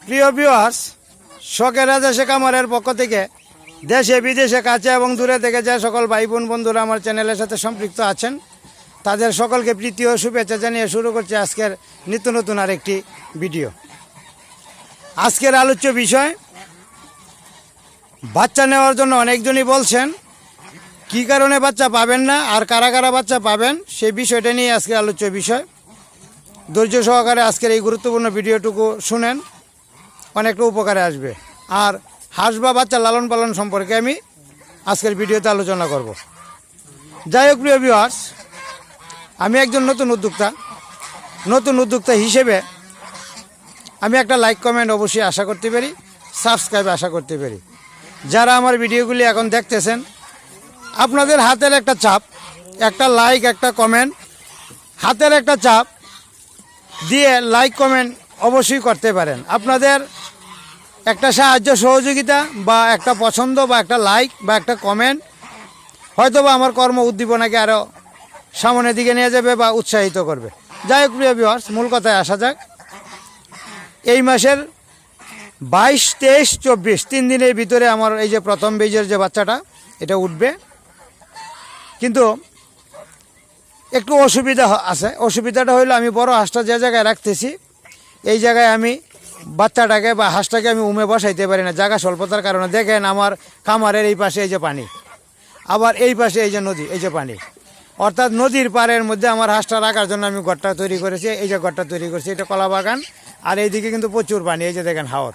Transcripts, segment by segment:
প্রিয় ভিউয়ার্স, শখের রাজা কামারের পক্ষ থেকে দেশে বিদেশে কাছে এবং দূরে থেকে যে সকল ভাই বোন বন্ধুরা আমার চ্যানেলের সাথে সম্পৃক্ত আছেন তাদের সকলকে প্রীতি ও শুভেচ্ছা জানিয়ে শুরু করছে আজকের নিত্য নতুন আরেকটি ভিডিও। আজকের আলোচ্য বিষয়, বাচ্চা নেওয়ার জন্য অনেকজনই বলছেন, কি কারণে বাচ্চা পাবেন না আর কারা কারা বাচ্চা পাবেন সেই বিষয়টা নিয়ে আজকের আলোচ্য বিষয়। ধৈর্য সহকারে আজকের এই গুরুত্বপূর্ণ ভিডিওটুকু শুনেন, অনেকটা উপকারে আসবে। আর হাঁস বা বাচ্চা লালন পালন সম্পর্কে আমি আজকের ভিডিওতে আলোচনা করব। যাই হোক প্রিয় ভিউয়ার্স, আমি একজন নতুন উদ্যোক্তা হিসেবে আমি একটা লাইক কমেন্ট অবশ্যই আশা করতে পারি, সাবস্ক্রাইব আশা করতে পারি। যারা আমার ভিডিওগুলি এখন দেখতেছেন, আপনাদের হাতের একটা চাপ, একটা লাইক, একটা কমেন্ট, হাতের একটা চাপ দিয়ে লাইক কমেন্ট অবশ্যই করতে পারেন। আপনাদের একটা সাহায্য সহযোগিতা বা একটা পছন্দ বা একটা লাইক বা একটা কমেন্ট হয়তো বা আমার কর্ম উদ্দীপনাকে আরও সামনের দিকে নিয়ে যাবে বা উৎসাহিত করবে। যাই হোক প্রিয় ভিউয়ার্স, মূল কথায় আসা যাক। এই মাসের 22, 23, 24 3 দিনের ভিতরে আমার এই যে প্রথম বীজের যে বাচ্চাটা এটা উঠবে, কিন্তু একটু অসুবিধা আছে। অসুবিধাটা হইলো আমি বড় হাঁসটা যে জায়গায় রাখতেছি এই জায়গায় আমি বাচ্চাটাকে বা হাঁসটাকে আমি উমে বসাইতে পারি না, জায়গা স্বল্পতার কারণে। দেখেন আমার খামারের এই পাশে এই যে পানি, আবার এই পাশে এই যে নদী, এই যে পানি, অর্থাৎ নদীর পাড়ের মধ্যে আমার হাঁসটা রাখার জন্য আমি ঘরটা তৈরি করেছি। এই যে ঘরটা তৈরি করেছি, এটা কলা বাগান, আর এইদিকে কিন্তু প্রচুর পানি, এই যে দেখেন হাওর,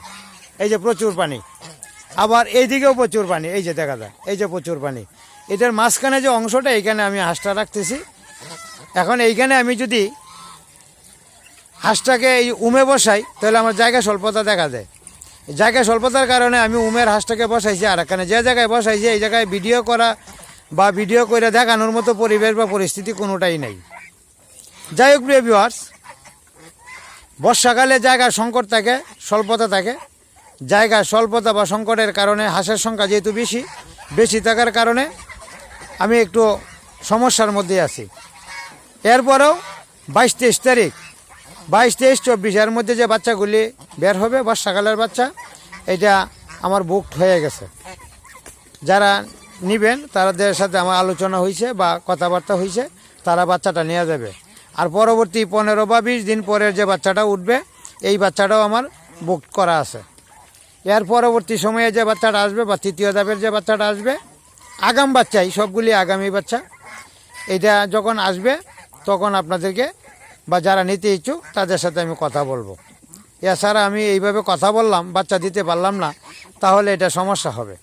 এই যে প্রচুর পানি, আবার এইদিকেও প্রচুর পানি, এই যে দেখা যায়, এই যে প্রচুর পানি। এটার মাঝখানে যে অংশটা, এইখানে আমি হাঁসটা রাখতেছি। এখন এইখানে আমি যদি হাঁসটাকে এই উমে বসাই তাহলে আমার জায়গা স্বল্পতা দেখা যায়। জায়গা স্বল্পতার কারণে আমি উমের হাঁসটাকে বসাইছি, আর এখানে যে জায়গায় বসাইছি এই জায়গায় ভিডিও করা বা ভিডিও করে দেখানোর মতো পরিবেশ বা পরিস্থিতি কোনোটাই নেই। যাই হোক প্রিয় ভিউয়ার্স, বর্ষাকালে জায়গার সংকট থাকে, স্বল্পতা থাকে। জায়গার স্বল্পতা বা সংকটের কারণে হাঁসের সংখ্যা যেহেতু বেশি থাকার কারণে আমি একটু সমস্যার মধ্যে আছি। এরপরেও 22, 23 তারিখ, 22, 23, 24 এর মধ্যে যে বাচ্চাগুলি বের হবে বর্ষাকালের বাচ্চা, এটা আমার বুকড হয়ে গেছে। যারা নেবেন তাদের সাথে আমার আলোচনা হয়েছে বা কথাবার্তা হয়েছে, তারা বাচ্চাটা নিয়ে যাবে। আর পরবর্তী 15 বা 20 দিন পরের যে বাচ্চাটা উঠবে এই বাচ্চাটাও আমার বুকড করা আছে। এর পরবর্তী সময়ে যে বাচ্চাটা আসবে বা তৃতীয় ধাপের যে বাচ্চাটা আসবে, আগাম বাচ্চাই সবগুলি আগামী বাচ্চা, এটা যখন আসবে তখন আপনাদেরকে বা যারা নিতে ইচ্ছুক তাদের সাথে আমি কথা বলবো। এছাড়া আমি এইভাবে কথা বললাম, বাচ্চা দিতে পারলাম না, তাহলে এটা সমস্যা হবে,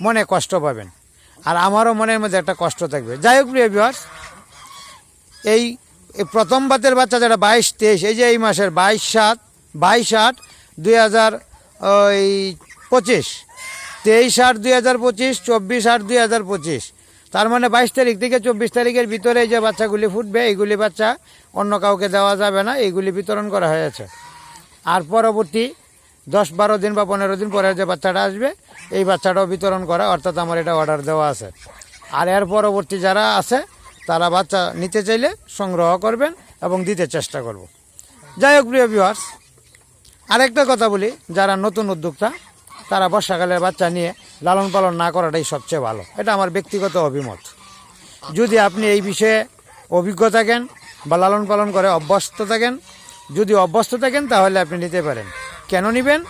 মনে কষ্ট পাবেন, আর আমারও মনের মধ্যে একটা কষ্ট থাকবে। যাই হোক প্রিয় ভিউয়ার্স, এই প্রথম বাতের বাচ্চা যেটা 22, 23, এই যে এই মাসের 22/7, 22/8, 2025, 23/8, 2025, 24/8, 2025, তার মানে 22 তারিখ থেকে 24 তারিখের ভিতরে যে বাচ্চাগুলি ফুটবে এইগুলি বাচ্চা অন্য কাউকে দেওয়া যাবে না, এইগুলি বিতরণ করা হয়েছে। আর পরবর্তী 10-12 দিন বা 15 দিন পরের যে বাচ্চাটা আসবে এই বাচ্চাটাও বিতরণ করা, অর্থাৎ আমার এটা অর্ডার দেওয়া আছে। আর এর পরবর্তী যারা আছে তারা বাচ্চা নিতে চাইলে সংগ্রহ করবেন এবং দিতে চেষ্টা করব। যাই হোক প্রিয় ভিউয়ার্স, আরেকটা কথা বলি, যারা নতুন উদ্যোক্তা তারা বর্ষাকালের বাচ্চা নিয়ে লালন পালন না করাটাই সবচেয়ে ভালো। এটা আমার ব্যক্তিগত অভিমত। যদি আপনি এই বিষয়ে অভিজ্ঞ থাকেন বা লালন পালন করে অভ্যস্ত থাকেন তাহলে আপনি নিতে পারেন। কেন নেবেন?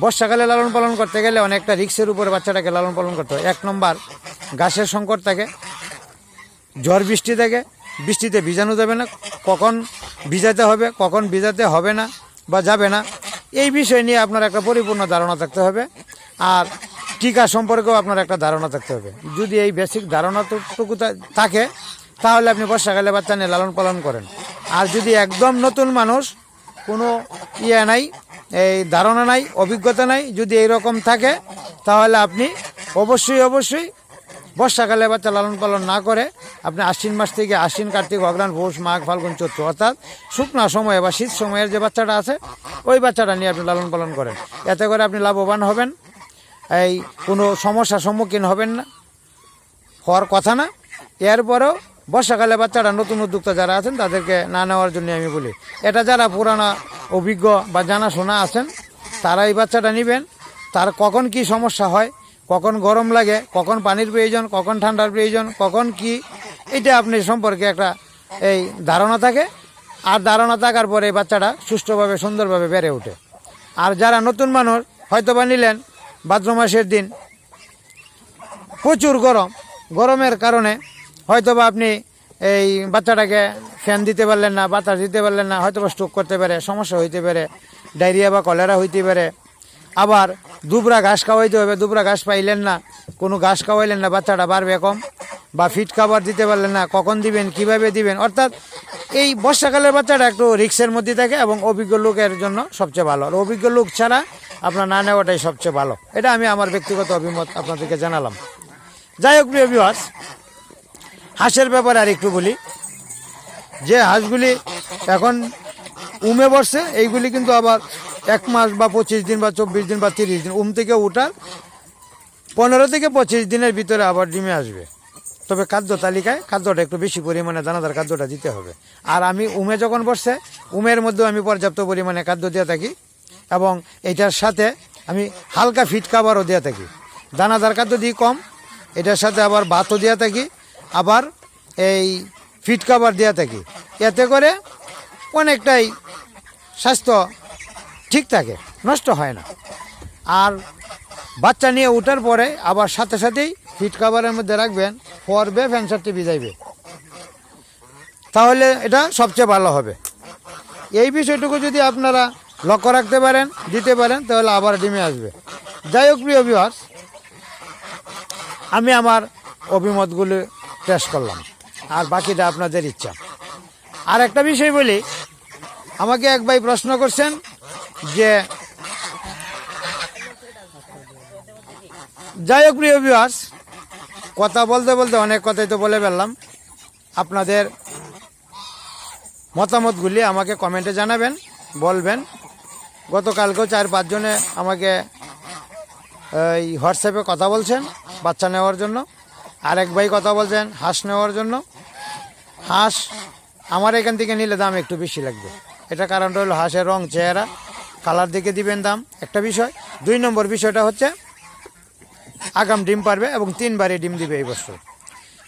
বর্ষাকালে লালন পালন করতে গেলে অনেকটা রিস্কের উপরে বাচ্চাটাকে লালন পালন করতে হয়। 1 নম্বর, ঘাসের সংকট থাকে, ঝড় বৃষ্টি থাকে, বৃষ্টিতে ভিজানো যাবে না, কখন ভিজাতে হবে কখন ভিজাতে হবে না বা যাবে না, এই বিষয় নিয়ে আপনার একটা পরিপূর্ণ ধারণা থাকতে হবে। আর টিকা সম্পর্কেও আপনার একটা ধারণা থাকতে হবে। যদি এই বেসিক ধারণাটুকু থাকে তাহলে আপনি বর্ষাকালে বাচ্চা নিয়ে লালন পালন করেন। আর যদি একদম নতুন মানুষ, কোনো নাই, এই ধারণা নাই, অভিজ্ঞতা নাই, যদি এইরকম থাকে তাহলে আপনি অবশ্যই বর্ষাকালে বাচ্চা লালন পালন না করে আপনি আশ্বিন মাস থেকে আশ্বিন, কার্তিক, অগ্রহায়ণ, পৌষ, মাঘ, ফাল্গুন, চৈত্র, অর্থাৎ শুকনা সময়ে বা শীত সময়ের যে বাচ্চাটা আছে ওই বাচ্চাটা নিয়ে আপনি লালন পালন করেন। এতে করে আপনি লাভবান হবেন, এই কোনো সমস্যার সম্মুখীন হবেন না, হওয়ার কথা না। এরপরেও বর্ষাকালে বাচ্চারা নতুন উদ্যোক্তা যারা আছেন তাদেরকে না নেওয়ার জন্য আমি বলি। এটা যারা পুরানা অভিজ্ঞ বা জানাশোনা আছেন তারা এই বাচ্চাটা নেবেন। তার কখন কি সমস্যা হয়, কখন গরম লাগে, কখন পানির প্রয়োজন, কখন ঠান্ডার প্রয়োজন, কখন কি, এটা আপনি সম্পর্কে একটা এই ধারণা থাকে। আর ধারণা থাকার পরে এই বাচ্চাটা সুষ্ঠুভাবে সুন্দরভাবে বেড়ে ওঠে। আর যারা নতুন মানুষ হয়তোবা নিলেন ভাদ্র মাসের দিন, প্রচুর গরমের কারণে হয়তোবা আপনি এই বাচ্চাটাকে ফ্যান দিতে পারলেন না, বাতাস দিতে পারলেন না, হয়তোবা স্ট্রোক করতে পারে, সমস্যা হইতে পারে, ডায়রিয়া বা কলেরা হইতে পারে। আবার দুবরা ঘাস খাওয়াইতে হবে, দুবরা ঘাস পাইলেন না, কোনো ঘাস খাওয়াইলেন না, বাচ্চাটা বাড়বে কম, বা ফিট খাবার দিতে পারলেন না, কখন দিবেন, কিভাবে দিবেন। অর্থাৎ এই বর্ষাকালের বাচ্চাটা একটু রিক্সের মধ্যে থাকে এবং অভিজ্ঞ লোকের জন্য সবচেয়ে ভালো। আর অভিজ্ঞ লোক ছাড়া আপনার না নেওয়াটাই সবচেয়ে ভালো। এটা আমি আমার ব্যক্তিগত অভিমত আপনাদেরকে জানালাম। যাই হোক প্রিয় ভিউয়ার্স, হাঁসের ব্যাপারে আর একটু বলি। যে হাঁসগুলি এখন উমে বসছে, এইগুলি কিন্তু আবার 1 মাস বা 25 দিন বা 24 দিন বা 30 দিন থেকে উঠার 15 থেকে 25 দিনের ভিতরে আবার ডিমে আসবে। তবে খাদ্য তালিকায় খাদ্যটা একটু বেশি পরিমাণে দানাদার খাদ্যটা দিতে হবে। আর আমি উমে যখন বসছে, উমের মধ্যেও আমি পর্যাপ্ত পরিমাণে খাদ্য দিয়ে থাকি এবং এটার সাথে আমি হালকা ফিট খাবারও দিয়ে থাকি। দানাদার খাদ্য দিই কম, এটার সাথে আবার ভাতও দিয়ে থাকি, আবার এই ফিট খাবার দিয়ে থাকি। এতে করে অনেকটাই স্বাস্থ্য ঠিক থাকে, নষ্ট হয় না। আর বাচ্চা নিয়ে ওঠার পরে আবার সাথে সাথেই ফিট খাবারের মধ্যে রাখবেন, পরবে ফ্যানসারটি ভিজাইবে, তাহলে এটা সবচেয়ে ভালো হবে। এই বিষয়টুকু যদি আপনারা লক্ষ্য রাখতে পারেন, দিতে পারেন, তাহলে আবার ডিমে আসবে। যাই হোক প্রিয় ভিউয়ার্স, আমি আমার অভিমতগুলো পেশ করলাম, আর বাকিটা আপনাদের ইচ্ছা। আর একটা বিষয় বলি, আমাকে এক ভাই প্রশ্ন করছেন যে, যাই হোক প্রিয় ভিউয়ার্স, কথা বলতে বলতে অনেক কথাই তো বলে ফেললাম। আপনাদের মতামতগুলি আমাকে কমেন্টে জানাবেন, বলবেন। গতকালকেও 4-5 জনে আমাকে এই হোয়াটসঅ্যাপে কথা বলছেন বাচ্চা নেওয়ার জন্য। আরেক ভাই কথা বলছেন হাঁস নেওয়ার জন্য। হাঁস আমার এখান থেকে নিলে দাম একটু বেশি লাগবে। এটা কারণটা হলো হাঁসের রং, চেহারা, কালার দেখে দিবেন দাম, একটা বিষয়। 2 নম্বর বিষয়টা হচ্ছে আগাম ডিম পারবে এবং 3 বারে ডিম দিবে এই বছর।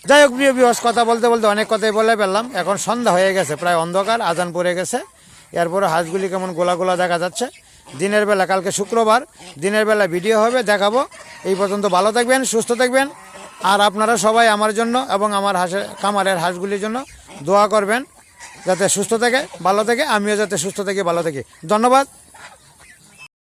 যাই হোক প্রিয় ভিউয়ার্স, কথা বলতে বলতে অনেক কথাই বলে ফেললাম। এখন সন্ধ্যা হয়ে গেছে, প্রায় অন্ধকার, আজান পড়ে গেছে। এরপরে হাঁসগুলি কেমন গোলা গোলা দেখা যাচ্ছে। দিনের বেলা, কালকে শুক্রবার, দিনের বেলা ভিডিও হবে, দেখাবো। এই পর্যন্ত ভালো থাকবেন, সুস্থ থাকবেন। আর আপনারা সবাই আমার জন্য এবং আমার খামারের হাঁসগুলির জন্য দোয়া করবেন, যাতে সুস্থ থাকে, ভালো থাকে, আমিও যাতে সুস্থ থাকি, ভালো থাকি। ধন্যবাদ।